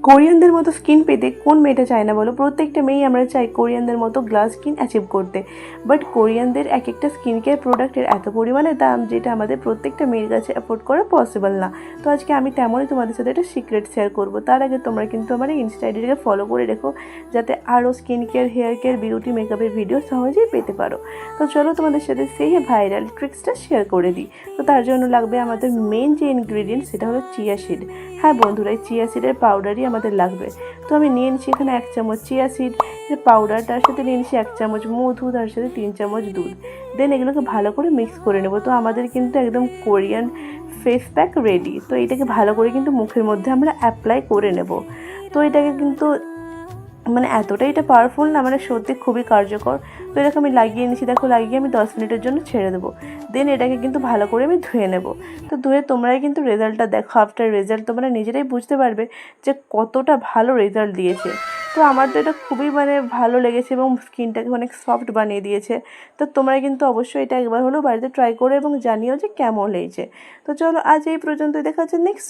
কোরিয়ানদের মতো স্কিন পেতে কোন মেয়েটা চায় না বলো? প্রত্যেকটা মেয়েই আমরা চাই কোরিয়ানদের মতো গ্লাস স্কিন অ্যাচিভ করতে। বাট কোরিয়ানদের এক একটা স্কিন কেয়ার প্রোডাক্টের এত পরিমাণে দাম, যেটা আমাদের প্রত্যেকটা মেয়ের কাছে অ্যাফোর্ড করা পসিবল না। তো আজকে আমি তেমনই তোমাদের সাথে একটা সিক্রেট শেয়ার করবো। তার আগে তোমরা কিন্তু আমার এই ইনস্টা আইডিটাকে ফলো করে রেখো, যাতে আরও skin care, hair care, beauty, মেকআপের ভিডিও সহজেই পেতে পারো। তো চলো তোমাদের সাথে সেই ভাইরাল ট্রিক্সটা শেয়ার করে দিই। তো তার জন্য লাগবে আমাদের মেন যে ইনগ্রিডিয়েন্ট, সেটা হলো চিয়া সিড। হ্যাঁ বন্ধুরা, এই চিয়া সিডের পাউডারই আমাদের লাগবে। তো আমি নিয়ে নিচ্ছি এখানে 1 চামচ চিয়া সিড পাউডার, তার সাথে নিয়ে নিচ্ছি 1 চামচ মধু, তার সাথে 3 চামচ দুধ। দেন এগুলোকে ভালো করে মিক্স করে নেবো। তো আমাদের কিন্তু একদম কোরিয়ান ফেস প্যাক রেডি। তো এটাকে ভালো করে কিন্তু মুখের মধ্যে আমরা অ্যাপ্লাই করে নেব। তো এটাকে কিন্তু এতটাই এটা পাওয়ারফুল না, সত্যি খুবই কার্যকর। তো এটাকে আমি লাগিয়ে নিচ্ছি, দেখো লাগিয়ে আমি 10 মিনিটের জন্য ছেড়ে দেবো। দেন এটাকে কিন্তু ভালো করে আমি ধুয়ে নেব। তো ধুয়ে তোমরাই কিন্তু রেজাল্টটা দেখো। আফটার রেজাল্ট তোমরা নিজেরাই বুঝতে পারবে যে কতটা ভালো রেজাল্ট দিয়েছে। তো আমার তো এটা খুবই ভালো লেগেছে এবং স্কিনটাকে অনেক সফট বানিয়ে দিয়েছে। তো তোমরা কিন্তু অবশ্যই এটা একবার হলেও বাড়িতে ট্রাই করো এবং জানিও যে কেমন লেগেছে। তো চলো আজ এই পর্যন্ত, দেখা হচ্ছে নেক্সট